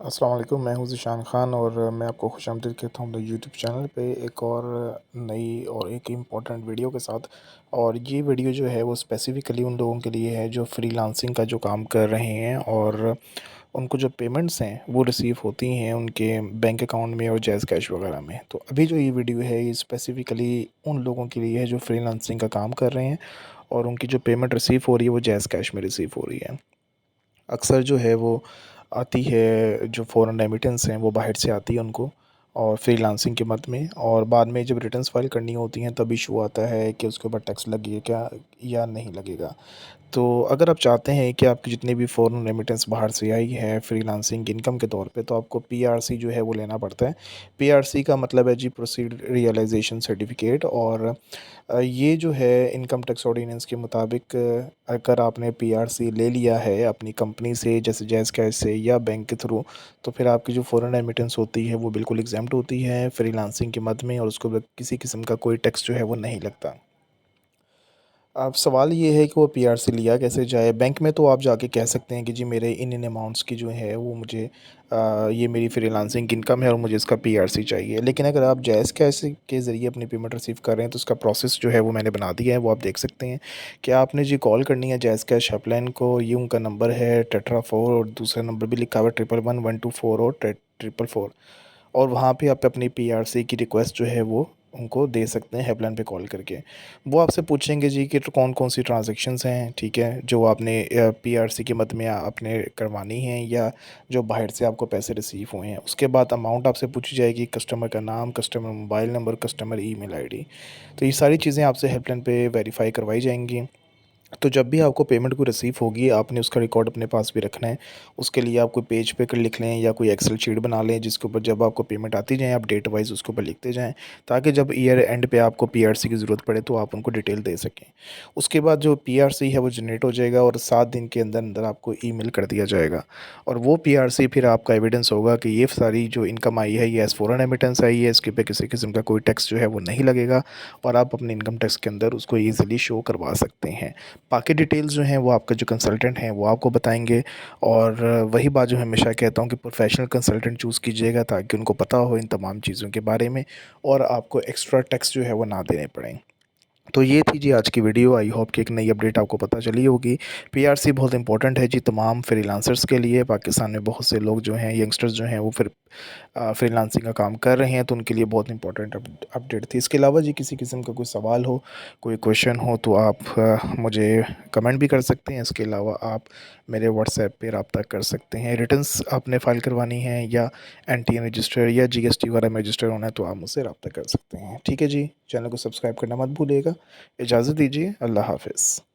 अस्सलाम वालेकुम, मैं हूँ ज़ीशान ख़ान और मैं आपको खुशामदीद कहता हूँ अपने यूट्यूब चैनल पे एक और नई और एक इम्पॉर्टेंट वीडियो के साथ। और ये वीडियो जो है वो स्पेसिफ़िकली उन लोगों के लिए है जो फ्रीलांसिंग का जो काम कर रहे हैं और उनको जो पेमेंट्स हैं वो रिसीव होती हैं उनके बैंक अकाउंट में और जैज़ कैश वगैरह में। तो अभी जो ये वीडियो है ये स्पेसिफ़िकली उन लोगों के लिए है जो फ्रीलांसिंग का काम कर रहे हैं और उनकी जो पेमेंट रिसीव हो रही है वो जैज़ कैश में रिसीव हो रही है। अक्सर जो है वो आती है, जो फ़ॉरेन रेमिटेंस हैं वो बाहर से आती है उनको और फ्रीलांसिंग के मद में, और बाद में जब रिटर्न्स फाइल करनी होती हैं तब इशू आता है कि उसके ऊपर टैक्स लगेगा क्या या नहीं लगेगा। तो अगर आप चाहते हैं कि आपकी जितनी भी फ़ॉरेन रेमिटेंस बाहर से आई है फ्रीलांसिंग इनकम के तौर पे, तो आपको पीआरसी जो है वो लेना पड़ता है। पीआरसी का मतलब है जी प्रोसीड रियलाइज़ेशन सर्टिफ़िकेट। और ये जो है इनकम टैक्स ऑर्डिनेंस के मुताबिक अगर आपने पीआरसी ले लिया है अपनी कंपनी से, जैसे जैज़ कैश से या बैंक के थ्रू, तो फिर आपकी जो फ़ॉरेन रेमिटेंस होती है वो बिल्कुल एग्ज़ेम्प्ट होती है फ्रीलांसिंग के मद में, और उसको किसी किस्म का कोई टैक्स जो है वो नहीं लगता। अब सवाल ये है कि वो पीआरसी लिया कैसे जाए? बैंक में तो आप जाके कह सकते हैं कि जी मेरे इन अमाउंट्स की जो है वो मुझे ये मेरी फ्रीलांसिंग इनकम है और मुझे इसका पीआरसी चाहिए। लेकिन अगर आप जैज़ कैश के ज़रिए अपनी पेमेंट रिसीव कर रहे हैं तो उसका प्रोसेस जो है वो मैंने बना दिया है, वो आप देख सकते हैं कि आपने जी कॉल करनी है जैज़ कैश हेल्पलाइन को। ये उनका नंबर है टेट्रा 4 और दूसरा नंबर भी लिखा हुआ है 111-124 और 444, और वहाँ पे आप अपनी पीआरसी की रिक्वेस्ट जो है वो उनको दे सकते हैं हेल्पलाइन पे कॉल करके। वो आपसे पूछेंगे जी कि कौन-कौन सी ट्रांज़ैक्शंस हैं, ठीक है, जो आपने पीआरसी के मद में आपने करवानी हैं या जो बाहर से आपको पैसे रिसीव हुए हैं। उसके बाद अमाउंट आपसे पूछी जाएगी, कस्टमर का नाम, customer mobile number, customer email ID. तो ये सारी चीज़ें आपसे हेल्पलाइन पे वेरीफ़ाई करवाई जाएँगी। तो जब भी आपको पेमेंट को रिसीव होगी आपने उसका रिकॉर्ड अपने पास भी रखना है। उसके लिए आप कोई पेज पे लिख लें या कोई एक्सेल शीट बना लें जिसके ऊपर जब आपको पेमेंट आती जाए आप डेट वाइज़ उसके ऊपर लिखते जाएँ, ताकि जब ईयर एंड पे आपको पीआरसी की ज़रूरत पड़े तो आप उनको डिटेल दे सकें। उसके बाद जो पीआरसी है वो जनरेट हो जाएगा और 7 दिन के अंदर-अंदर आपको ईमेल कर दिया जाएगा, और वो पीआरसी फिर आपका एविडेंस होगा कि ये सारी जो इनकम आई है ये एज़ फ़ॉरेन रेमिटेंस आई है, इसके पे किसी किस्म का कोई टैक्स जो है वो नहीं लगेगा, और आप अपने इनकम टैक्स के अंदर उसको ईज़िली शो करवा सकते हैं। बाकी डिटेल्स जो हैं वो आपका जो कंसल्टेंट हैं वो आपको बताएँगे। और वही बात जो हमेशा कहता हूँ कि प्रोफेशनल कंसल्टेंट चूज़ कीजिएगा ताकि उनको पता हो इन तमाम चीज़ों के बारे में और आपको एक्स्ट्रा टैक्स जो है वो ना देने पड़ें। तो ये थी जी आज की वीडियो। आई होप कि एक नई अपडेट आपको पता चली होगी। पीआरसी बहुत इंपॉर्टेंट है जी तमाम फ्रीलांसर्स के लिए। पाकिस्तान में बहुत से लोग जो हैं, यंगस्टर्स जो हैं वो फिर फ्रीलांसिंग का काम कर रहे हैं, तो उनके लिए बहुत इंपॉर्टेंट अपडेट थी। इसके अलावा जी किसी किस्म का कोई सवाल हो, कोई क्वेश्चन हो तो आप मुझे कमेंट भी कर सकते हैं। इसके अलावा आप मेरे व्हाट्सएप पे रब्ता कर सकते हैं। रिटर्न्स आपने फ़ाइल करवानी है या एनटीएन रजिस्टर या जीएसटी वगैरह में रजिस्टर होना है तो आप मुझसे रब्ता कर सकते हैं। ठीक है जी, चैनल को सब्सक्राइब करना मत भूलिएगा। इजाज़त दीजिए, अल्लाह हाफ़िज़।